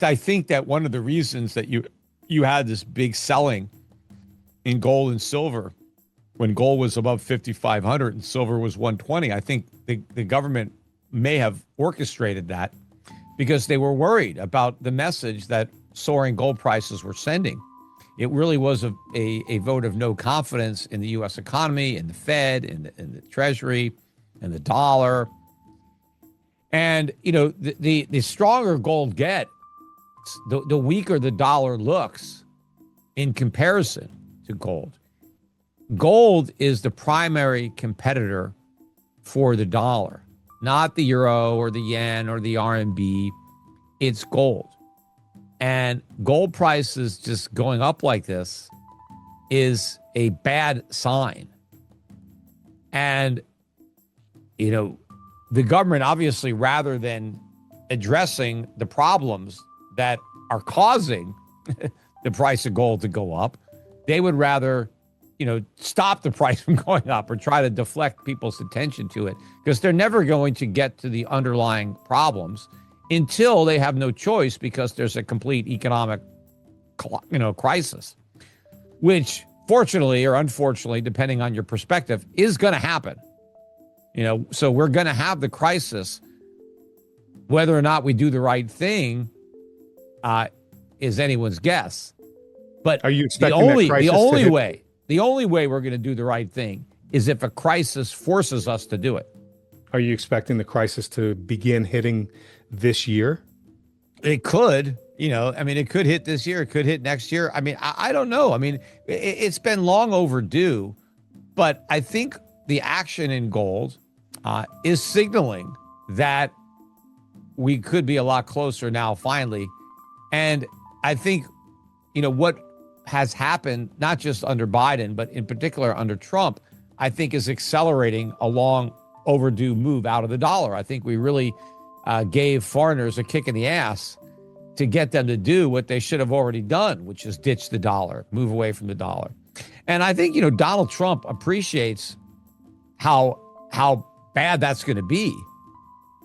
I think that one of the reasons that you had this big selling in gold and silver when gold was above 5,500 and silver was 120, I think the government may have orchestrated that because they were worried about the message that soaring gold prices were sending. It really was a vote of no confidence in the U.S. economy, in the Fed, in the treasury, and the dollar. And, the stronger gold gets, the weaker the dollar looks in comparison to gold. Gold is the primary competitor for the dollar, not the euro or the yen or the RMB. It's gold. And gold prices just going up like this is a bad sign. And, the government, obviously, rather than addressing the problems that are causing the price of gold to go up, they would rather, stop the price from going up or try to deflect people's attention to it, because they're never going to get to the underlying problems until they have no choice, because there's a complete economic, crisis, which fortunately or unfortunately, depending on your perspective, is going to happen. So we're going to have the crisis. Whether or not we do the right thing is anyone's guess. But are you expecting the only way we're going to do the right thing is if a crisis forces us to do it. Are you expecting the crisis to begin hitting this year? It could, it could hit this year. It could hit next year. I don't know. It's been long overdue, but I think the action in gold is signaling that we could be a lot closer now, finally. And I think, what has happened, not just under Biden, but in particular under Trump, I think is accelerating a long overdue move out of the dollar. I think we really gave foreigners a kick in the ass to get them to do what they should have already done, which is ditch the dollar, move away from the dollar. And I think, Donald Trump appreciates how bad that's going to be.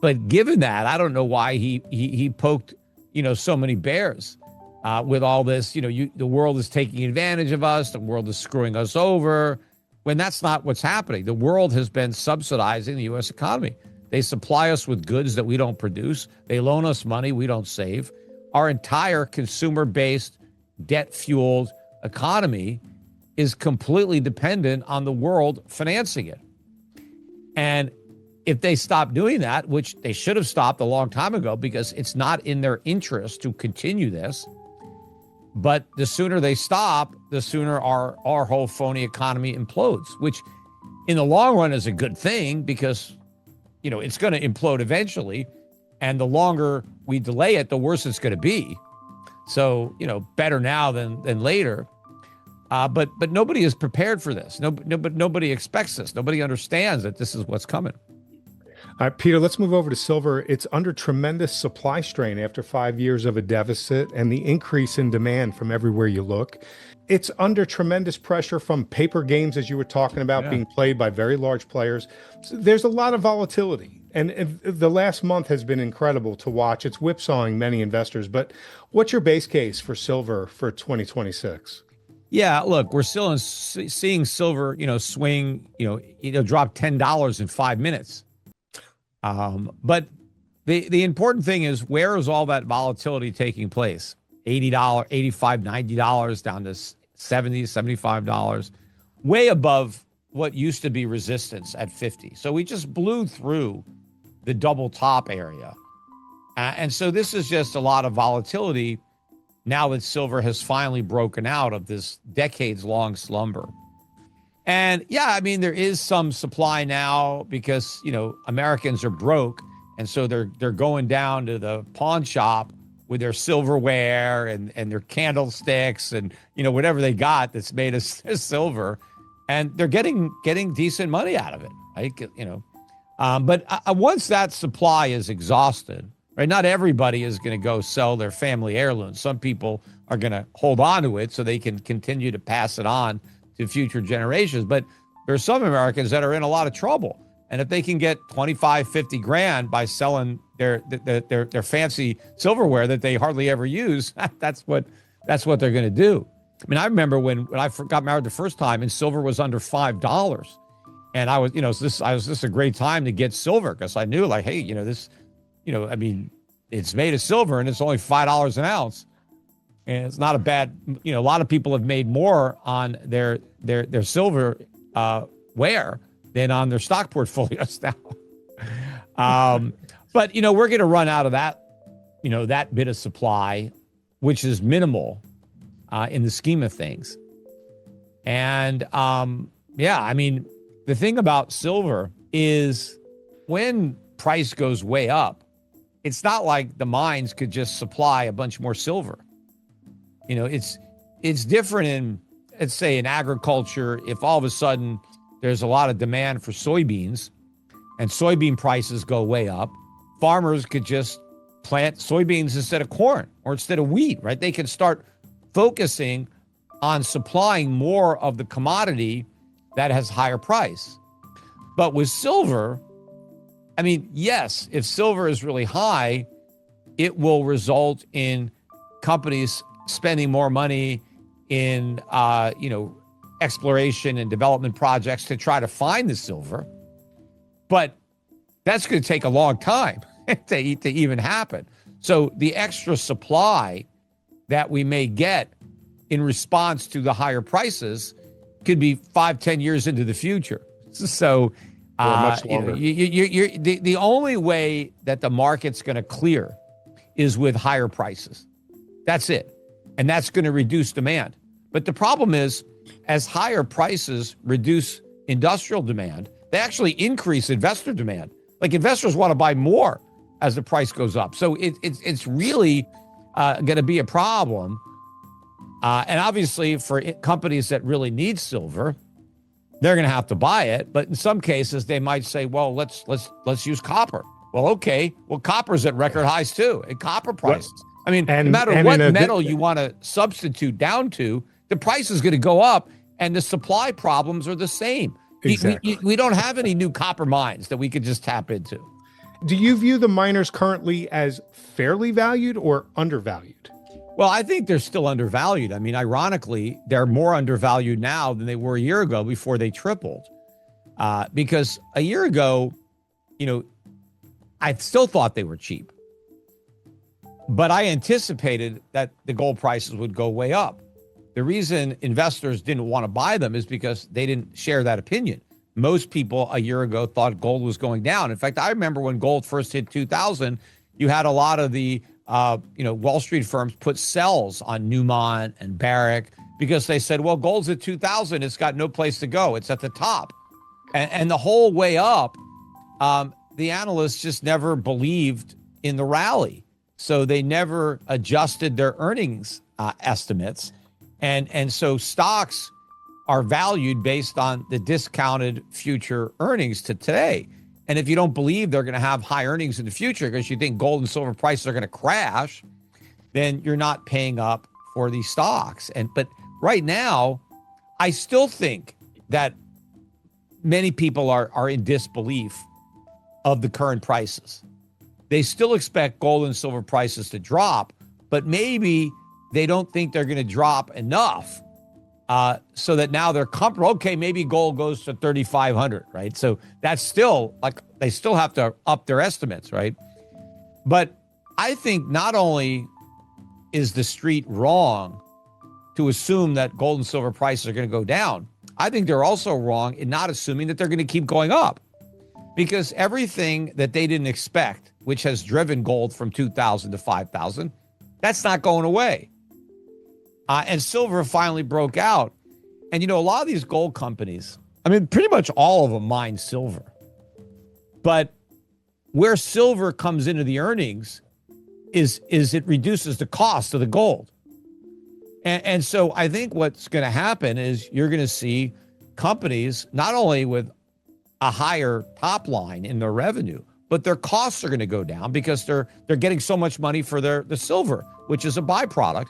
But given that, I don't know why he poked, so many bears with all this. The world is taking advantage of us. The world is screwing us over, when that's not what's happening. The world has been subsidizing the U.S. economy. They supply us with goods that we don't produce. They loan us money we don't save. Our entire consumer-based, debt-fueled economy is completely dependent on the world financing it. And if they stop doing that, which they should have stopped a long time ago, because it's not in their interest to continue this, but the sooner they stop, the sooner our whole phony economy implodes, which in the long run is a good thing, because, it's going to implode eventually. And the longer we delay it, the worse it's going to be. So, better now than later. But nobody is prepared for this. Nobody expects this. Nobody understands that this is what's coming. All right, Peter, let's move over to silver. It's under tremendous supply strain after 5 years of a deficit and the increase in demand from everywhere you look. It's under tremendous pressure from paper games, as you were talking about, being played by very large players. So there's a lot of volatility. And the last month has been incredible to watch. It's whipsawing many investors. But what's your base case for silver for 2026? Yeah, look, we're still seeing silver, swing, drop $10 in 5 minutes. But the important thing is, where is all that volatility taking place? $80, $85, $90 down to $70, $75, way above what used to be resistance at 50. So we just blew through the double top area. And so this is just a lot of volatility now that silver has finally broken out of this decades-long slumber. And there is some supply now because, Americans are broke. And so they're going down to the pawn shop with their silverware and their candlesticks and, whatever they got that's made of silver. And they're getting decent money out of it, right? But once that supply is exhausted, right, not everybody is going to go sell their family heirlooms. Some people are going to hold on to it so they can continue to pass it on to future generations. But there are some Americans that are in a lot of trouble. And if they can get 25, 50 grand by selling their fancy silverware that they hardly ever use. That's what they're going to do. I mean, I remember when I got married the first time and silver was under $5. And I was, this is a great time to get silver because I knew like, hey, this, I mean, it's made of silver and it's only $5 an ounce. And it's not a bad, a lot of people have made more on their silver wear than on their stock portfolios now. But, we're going to run out of that, that bit of supply, which is minimal in the scheme of things. And I mean, the thing about silver is when price goes way up, it's not like the mines could just supply a bunch more silver. It's different in, let's say, in agriculture. If all of a sudden there's a lot of demand for soybeans and soybean prices go way up, farmers could just plant soybeans instead of corn or instead of wheat, right? They can start focusing on supplying more of the commodity that has higher price. But with silver, I mean, yes, if silver is really high, it will result in companies spending more money in, exploration and development projects to try to find the silver. But that's going to take a long time to even happen. So the extra supply that we may get in response to the higher prices could be 5-10 years into the future. So much longer. The only way that the market's going to clear is with higher prices. That's it. And that's going to reduce demand. But the problem is, as higher prices reduce industrial demand, they actually increase investor demand. Like investors want to buy more as the price goes up. So it's really going to be a problem. And obviously for companies that really need silver, they're going to have to buy it. But in some cases, they might say, well, let's use copper. Well, okay. Well, copper's at record highs too, and copper prices. I mean, no matter what metal you want to substitute down to, the price is going to go up and the supply problems are the same. Exactly. We don't have any new copper mines that we could just tap into. Do you view the miners currently as fairly valued or undervalued? Well, I think they're still undervalued. I mean, ironically, they're more undervalued now than they were a year ago before they tripled. Because a year ago, I still thought they were cheap. But I anticipated that the gold prices would go way up. The reason investors didn't want to buy them is because they didn't share that opinion. Most people a year ago thought gold was going down. In fact, I remember when gold first hit 2000, you had a lot of the Wall Street firms put sells on Newmont and Barrick because they said, well, gold's at 2000. It's got no place to go. It's at the top. And the whole way up, the analysts just never believed in the rally. So they never adjusted their earnings estimates. And so stocks are valued based on the discounted future earnings to today. And if you don't believe they're going to have high earnings in the future because you think gold and silver prices are going to crash, then you're not paying up for these stocks. But right now, I still think that many people are in disbelief of the current prices. They still expect gold and silver prices to drop, but maybe they don't think they're going to drop enough so that now they're comfortable. Okay, maybe gold goes to 3,500, right? So that's still like they still have to up their estimates, right? But I think not only is the street wrong to assume that gold and silver prices are going to go down, I think they're also wrong in not assuming that they're going to keep going up, because everything that they didn't expect, which has driven gold from 2,000 to 5,000, that's not going away. And silver finally broke out. And, a lot of these gold companies, I mean, pretty much all of them mine silver. But where silver comes into the earnings is it reduces the cost of the gold. And so I think what's going to happen is you're going to see companies not only with a higher top line in their revenue, but their costs are going to go down because they're getting so much money for the silver, which is a byproduct.